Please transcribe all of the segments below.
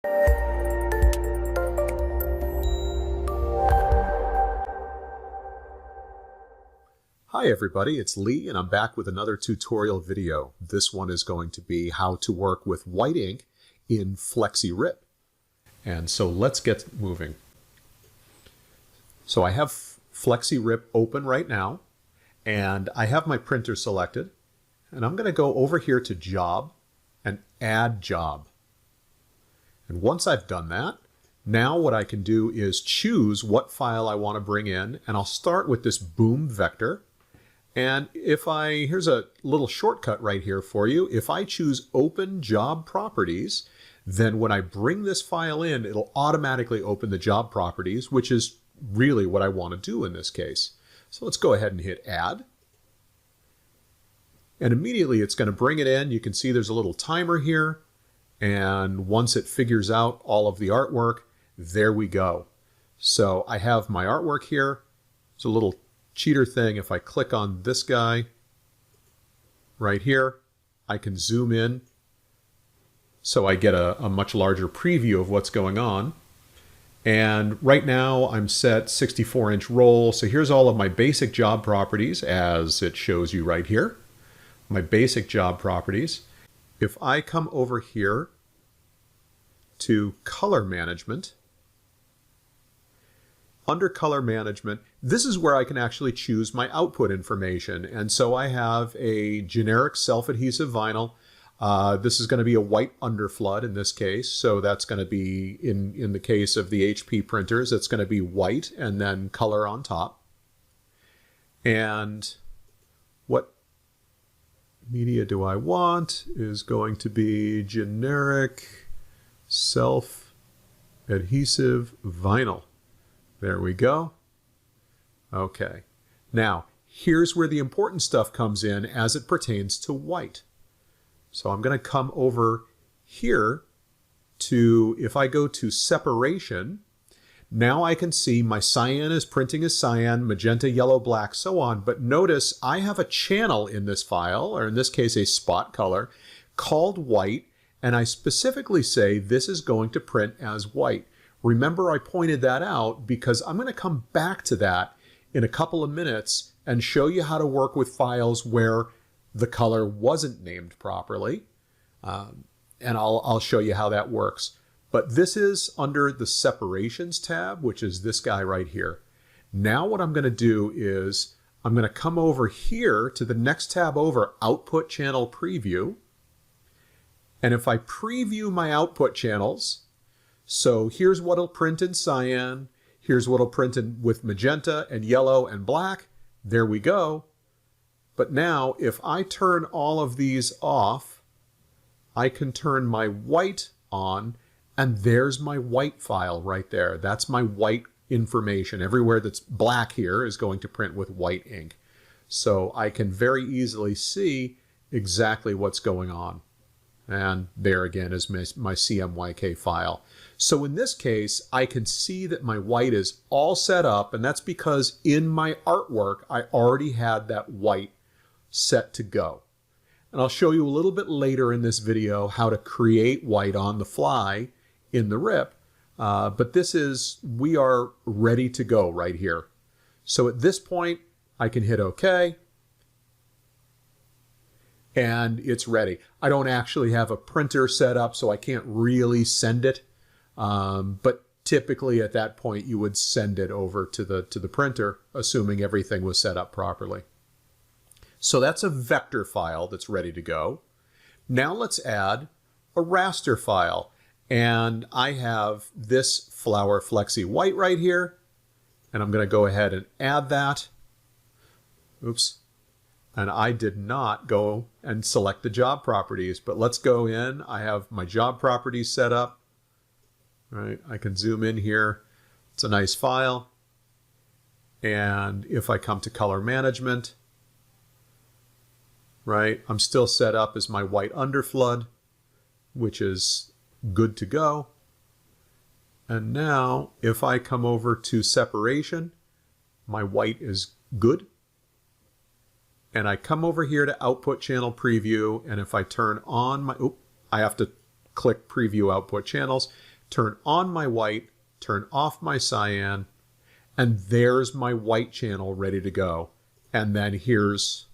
Hi everybody, it's Lee and I'm back with another tutorial video. This one is going to be how to work with white ink in Flexi RIP. And so let's get moving. So I have Flexi RIP open right now and I have my printer selected and I'm going to go over here to Job and Add Job. And once I've done that, now what I can do is choose what file I want to bring in, and I'll start with this boom vector. And here's a little shortcut right here for you. If I choose Open Job Properties, then when I bring this file in, it'll automatically open the job properties, which is really what I want to do in this case. So let's go ahead and hit Add. And immediately it's going to bring it in. You can see there's a little timer here. And once it figures out all of the artwork, there we go. So I have my artwork here. It's a little cheater thing. If I click on this guy right here, I can zoom in so I get a much larger preview of what's going on. And right now I'm set 64-inch roll. So here's all of my basic job properties as it shows you right here. My basic job properties. If I come over here to color management, under color management, this is where I can actually choose my output information. And so I have a generic self-adhesive vinyl. This is going to be a white underflood in this case. So that's going to be, in the case of the HP printers, it's going to be white and then color on top. And what media do I want is going to be generic self-adhesive vinyl. There we go. Okay. Now, here's where the important stuff comes in as it pertains to white. So I'm going to come over here to, if I go to separation, now I can see my cyan is printing as cyan, magenta, yellow, black, so on. But notice I have a channel in this file, or in this case a spot color, called white, and I specifically say this is going to print as white. Remember I pointed that out because I'm going to come back to that in a couple of minutes and show you how to work with files where the color wasn't named properly. And I'll show you how that works. But this is under the Separations tab, which is this guy right here. Now what I'm going to do is I'm going to come over here to the next tab over, Output Channel Preview. And if I preview my output channels, so here's what it'll print in cyan, here's what it'll print in with magenta and yellow and black, there we go. But now if I turn all of these off, I can turn my white on, and there's my white file right there. That's my white information. Everywhere that's black here is going to print with white ink. So I can very easily see exactly what's going on. And there again is my CMYK file. So in this case, I can see that my white is all set up, and that's because in my artwork, I already had that white set to go. And I'll show you a little bit later in this video how to create white on the fly in the RIP. But we are ready to go right here. So at this point, I can hit OK. And it's ready. I don't actually have a printer set up, so I can't really send it. But typically at that point, you would send it over to the printer, assuming everything was set up properly. So that's a vector file that's ready to go. Now let's add a raster file. And I have this Flower Flexi white right here. And I'm going to go ahead and add that. Oops. And I did not go and select the job properties, but let's go in. I have my job properties set up. All right, I can zoom in here. It's a nice file. And if I come to color management, right, I'm still set up as my white underflood, which is good to go. And now if I come over to separation, my white is good. And I come over here to Output Channel Preview, and if I turn on my, I have to click Preview Output Channels. turn on my white, turn off my cyan, and there's my white channel ready to go. And then here's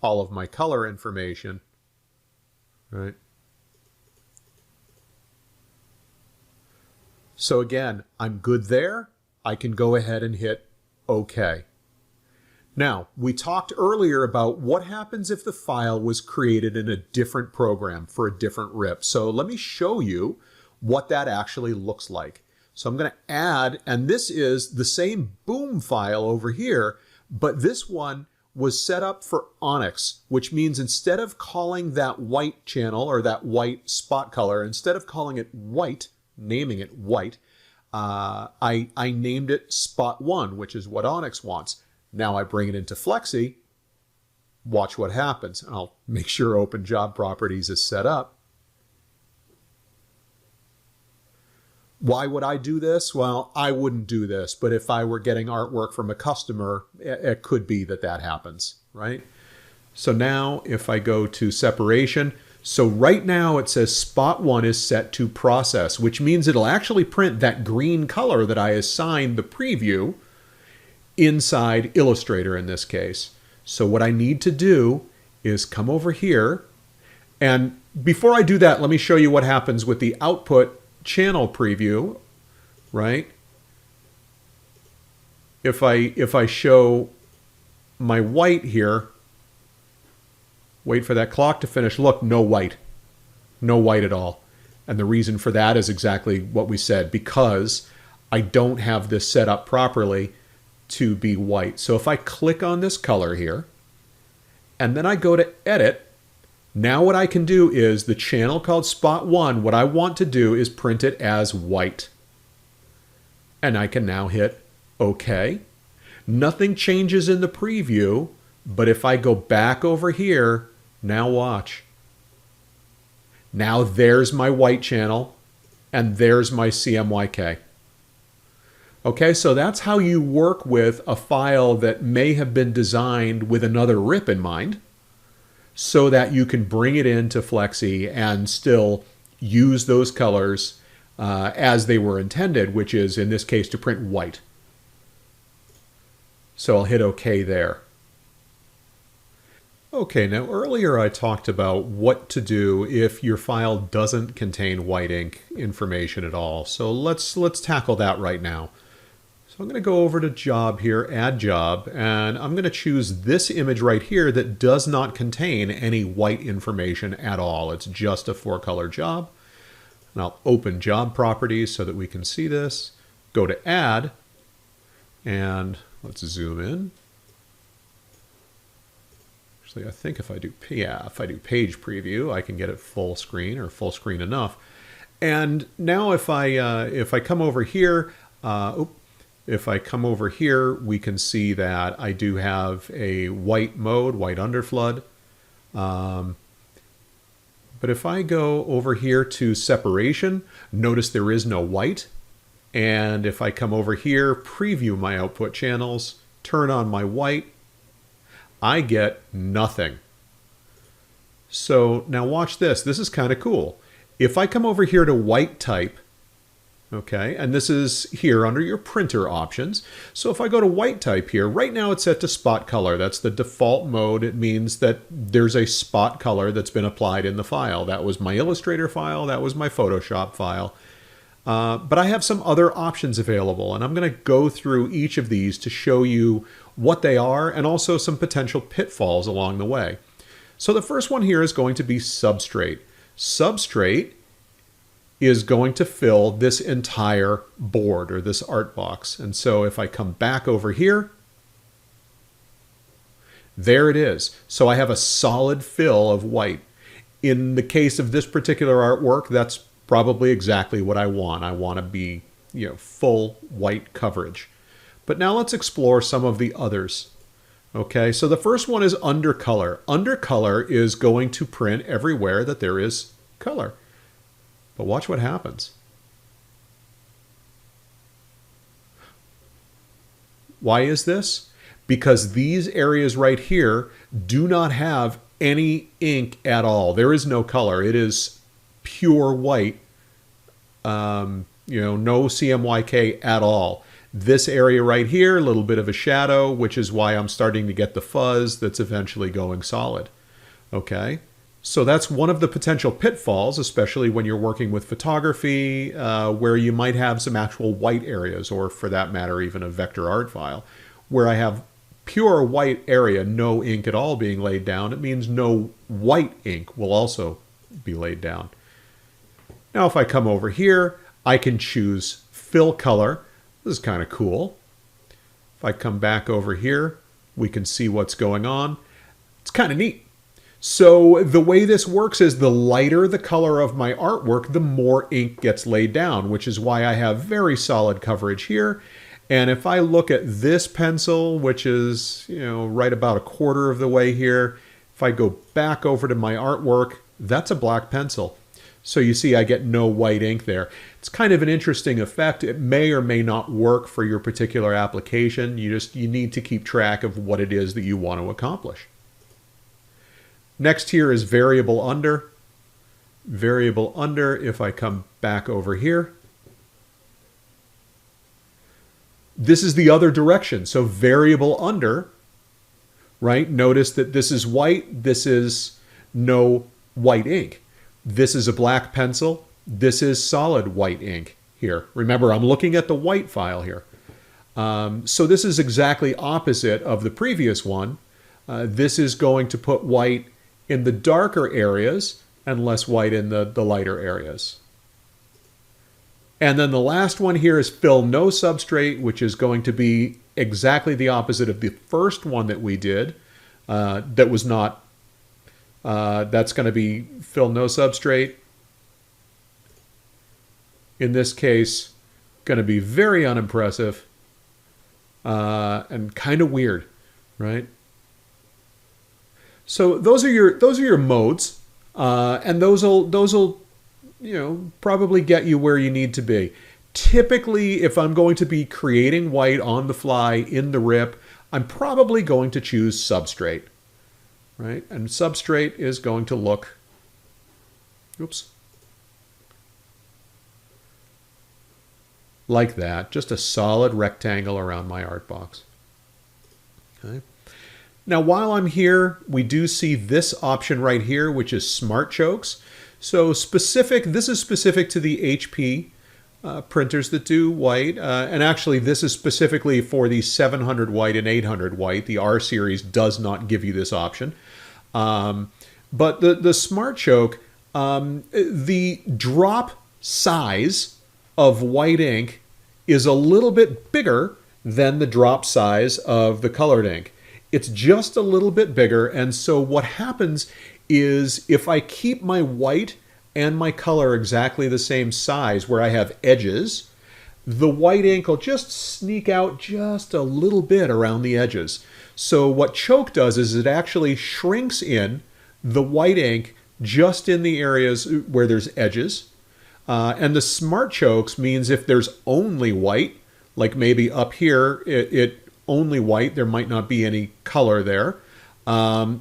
all of my color information, right? So again, I'm good there. I can go ahead and hit OK. Now, we talked earlier about what happens if the file was created in a different program for a different RIP. So let me show you what that actually looks like. So I'm going to add, and this is the same boom file over here, but this one was set up for Onyx, which means instead of calling that white channel or that white spot color, instead of calling it white, naming it white, I named it spot 1, which is what Onyx wants. Now I bring it into Flexi, watch what happens. And I'll make sure Open Job Properties is set up. Why would I do this? Well, I wouldn't do this, but if I were getting artwork from a customer, it could be that that happens, right? So now if I go to separation, so right now it says spot 1 is set to process, which means it'll actually print that green color that I assigned the preview inside Illustrator in this case. So what I need to do is come over here, and before I do that, let me show you what happens with the output channel preview, right? If I show my white here, wait for that clock to finish, look, no white at all. And the reason for that is exactly what we said, because I don't have this set up properly to be white. So if I click on this color here, and then I go to edit, now what I can do is the channel called spot 1, what I want to do is print it as white. And I can now hit OK. Nothing changes in the preview, but if I go back over here, now watch. Now there's my white channel, and there's my CMYK. Okay, so that's how you work with a file that may have been designed with another RIP in mind, so that you can bring it into Flexi and still use those colors as they were intended, which is, in this case, to print white. So I'll hit OK there. Okay, now earlier I talked about what to do if your file doesn't contain white ink information at all. So let's tackle that right now. So I'm going to go over to Job here, Add Job, and I'm going to choose this image right here that does not contain any white information at all. It's just a 4-color job. And I'll open Job Properties so that we can see this. Go to Add, and let's zoom in. Actually, I think if I do page preview, I can get it full screen or full screen enough. And now if I come over here, if I come over here, we can see that I do have a white mode, white underflood. But if I go over here to separation, notice there is no white. And if I come over here, preview my output channels, turn on my white, I get nothing. So now watch this. This is kind of cool. If I come over here to white type, okay, and this is here under your printer options. So if I go to white type here, right now it's set to spot color. That's the default mode. It means that there's a spot color that's been applied in the file. That was my Illustrator file. That was my Photoshop file. But I have some other options available, and I'm going to go through each of these to show you what they are and also some potential pitfalls along the way. So the first one here is going to be substrate. Substrate is going to fill this entire board or this art box. And so if I come back over here, there it is. So I have a solid fill of white. In the case of this particular artwork, that's probably exactly what I want. I want to be, full white coverage. But now let's explore some of the others. Okay, so the first one is undercolor. Undercolor is going to print everywhere that there is color. But watch what happens. Why is this? Because these areas right here do not have any ink at all. There is no color. It is pure white no CMYK at all. This area right here, a little bit of a shadow, which is why I'm starting to get the fuzz that's eventually going solid. Okay, so that's one of the potential pitfalls, especially when you're working with photography, where you might have some actual white areas, or for that matter, even a vector art file, where I have pure white area, no ink at all being laid down. It means no white ink will also be laid down. Now, if I come over here, I can choose fill color. This is kind of cool. If I come back over here, we can see what's going on. It's kind of neat. So the way this works is the lighter the color of my artwork, the more ink gets laid down, which is why I have very solid coverage here. And if I look at this pencil, which is, right about a quarter of the way here, if I go back over to my artwork, that's a black pencil. So you see I get no white ink there. It's kind of an interesting effect. It may or may not work for your particular application. You need to keep track of what it is that you want to accomplish. Next here is variable under. Variable under, if I come back over here, this is the other direction. So variable under, right? Notice that this is white. This is no white ink. This is a black pencil. This is solid white ink here. Remember, I'm looking at the white file here. So this is exactly opposite of the previous one. This is going to put white in the darker areas and less white in the lighter areas. And then the last one here is fill no substrate, which is going to be exactly the opposite of the first one that we did. That was not, that's going to be fill no substrate. In this case, going to be very unimpressive and kind of weird, right? So those are your modes, and those will probably get you where you need to be. Typically, if I'm going to be creating white on the fly in the RIP, I'm probably going to choose substrate, right? And substrate is going to look, like that, just a solid rectangle around my art box. Okay. Now, while I'm here, we do see this option right here, which is smart chokes. So this is specific to the HP printers that do white. And actually, this is specifically for the 700 white and 800 white. The R series does not give you this option. But the smart choke, the drop size of white ink is a little bit bigger than the drop size of the colored ink. It's just a little bit bigger, and so what happens is if I keep my white and my color exactly the same size where I have edges, the white ink will just sneak out just a little bit around the edges. So what choke does is it actually shrinks in the white ink just in the areas where there's edges. And the smart chokes means if there's only white, like maybe up here, it only white, there might not be any color there.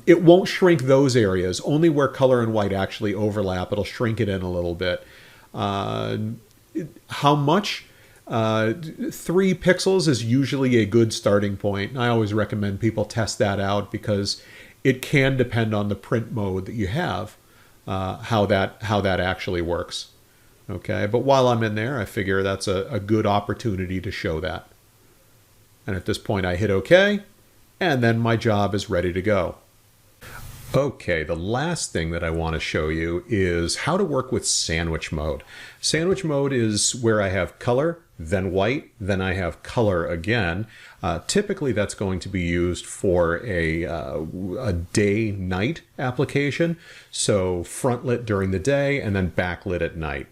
It won't shrink those areas, only where color and white actually overlap. It'll shrink it in a little bit. How much? 3 pixels is usually a good starting point. I always recommend people test that out because it can depend on the print mode that you have, how that actually works. Okay, but while I'm in there, I figure that's a good opportunity to show that. And at this point, I hit OK, and then my job is ready to go. Okay, the last thing that I want to show you is how to work with sandwich mode. Sandwich mode is where I have color, then white, then I have color again. Typically, that's going to be used for a day-night application. So front lit during the day and then backlit at night.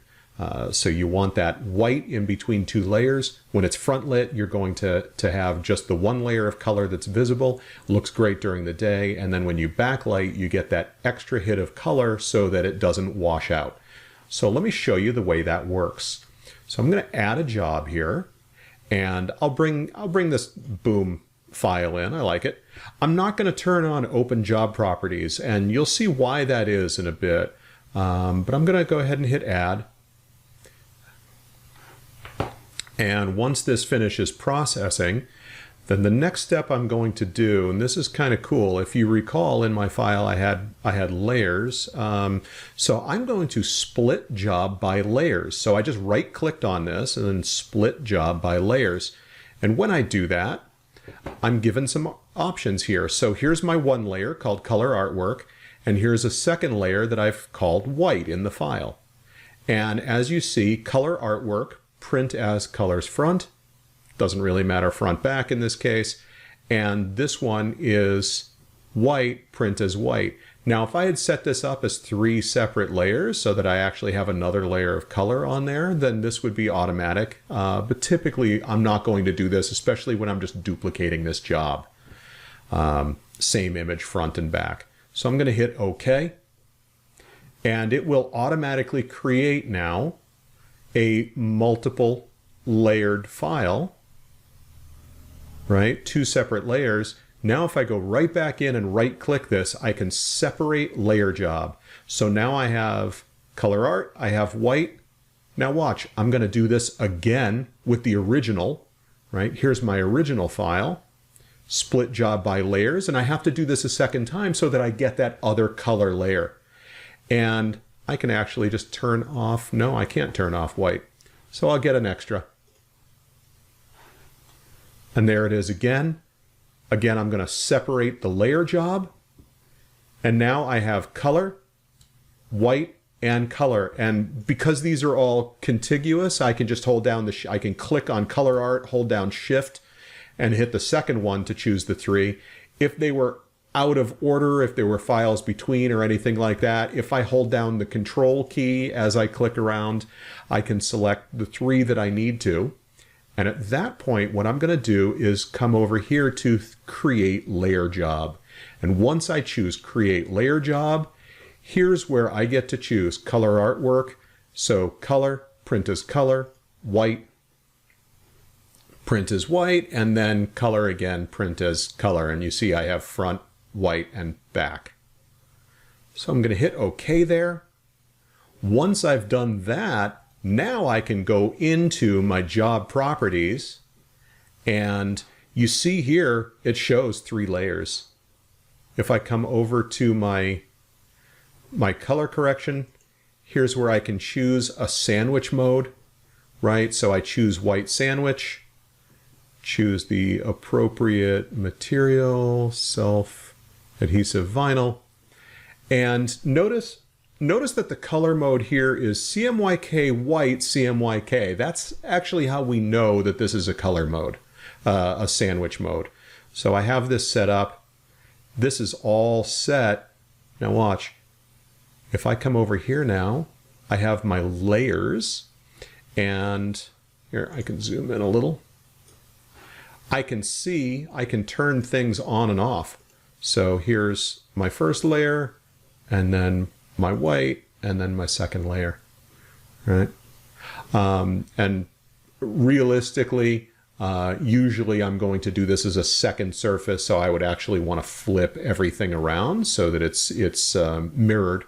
So you want that white in between 2 layers. When it's front lit, you're going to have just the 1 layer of color that's visible. Looks great during the day. And then when you backlight, you get that extra hit of color so that it doesn't wash out. So let me show you the way that works. So I'm going to add a job here, and I'll bring this boom file in. I like it. I'm not going to turn on open job properties, and you'll see why that is in a bit. But I'm going to go ahead and hit add. And once this finishes processing, then the next step I'm going to do, and this is kind of cool, if you recall in my file I had layers, so I'm going to split job by layers. So I just right-clicked on this and then split job by layers. And when I do that, I'm given some options here. So here's my one layer called color artwork, and here's a second layer that I've called white in the file. And as you see, color artwork, print as colors front, doesn't really matter front back in this case, and this one is white, print as white. Now if I had set this up as 3 separate layers so that I actually have another layer of color on there, then this would be automatic, but typically I'm not going to do this, especially when I'm just duplicating this job. Same image front and back. So I'm going to hit OK, and it will automatically create now a multiple layered file, right? 2 separate layers. Now if I go right back in and right click this, I can separate layer job. So now I have color art, I have white. Now watch, I'm going to do this again with the original, right? Here's my original file, split job by layers, and I have to do this a second time so that I get that other color layer. And I can actually just turn off, no, I can't turn off white. So I'll get an extra. And there it is again. Again, I'm going to separate the layer job. And now I have color, white, and color. And because these are all contiguous, I can just hold down I can click on color art, hold down shift, and hit the second one to choose the 3. If they were out of order, if there were files between or anything like that, if I hold down the control key as I click around, I can select the 3 that I need to. And at that point, what I'm going to do is come over here to create layer job. And once I choose create layer job, here's where I get to choose color artwork. So color, print as color, white, print as white, and then color again, print as color. And you see I have front, white, and back. So I'm going to hit OK there. Once I've done that, now I can go into my job properties, and you see here it shows 3 layers. If I come over to my color correction, here's where I can choose a sandwich mode, right? So I choose white sandwich, choose the appropriate material, self-adhesive vinyl, and notice that the color mode here is CMYK white CMYK. That's actually how we know that this is a color mode, a sandwich mode. So I have this set up. This is all set. Now watch. If I come over here now, I have my layers, and here I can zoom in a little. I can see, I can turn things on and off. So here's my first layer, and then my white, and then my second layer, right? And realistically, usually I'm going to do this as a second surface, so I would actually want to flip everything around so that it's mirrored.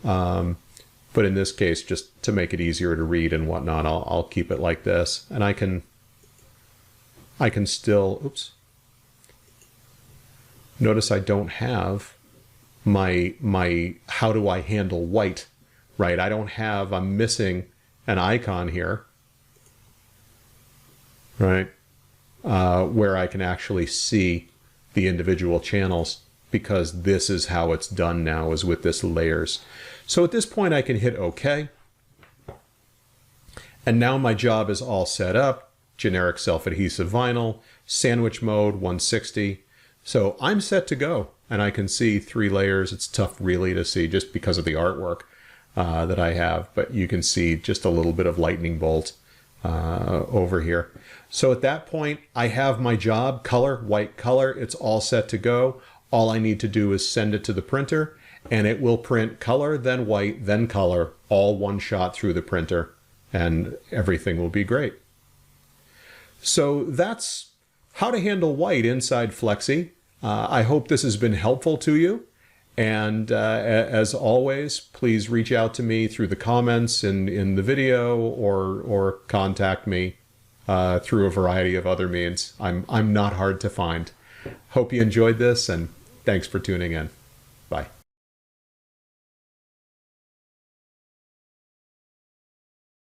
But in this case, just to make it easier to read and whatnot, I'll keep it like this, and I can still, oops. Notice I don't have my how do I handle white, right? I'm missing an icon here, right? Where I can actually see the individual channels, because this is how it's done now, is with this layers. So at this point I can hit OK. And now my job is all set up. Generic self-adhesive vinyl, sandwich mode 160. So I'm set to go. And I can see 3 layers. It's tough really to see just because of the artwork that I have, but you can see just a little bit of lightning bolt over here. So at that point, I have my job, color, white color. It's all set to go. All I need to do is send it to the printer, and it will print color, then white, then color, all one shot through the printer, and everything will be great. So that's how to handle white inside Flexi. I hope this has been helpful to you. And as always, please reach out to me through the comments in the video, or contact me through a variety of other means. I'm not hard to find. Hope you enjoyed this, and thanks for tuning in. Bye.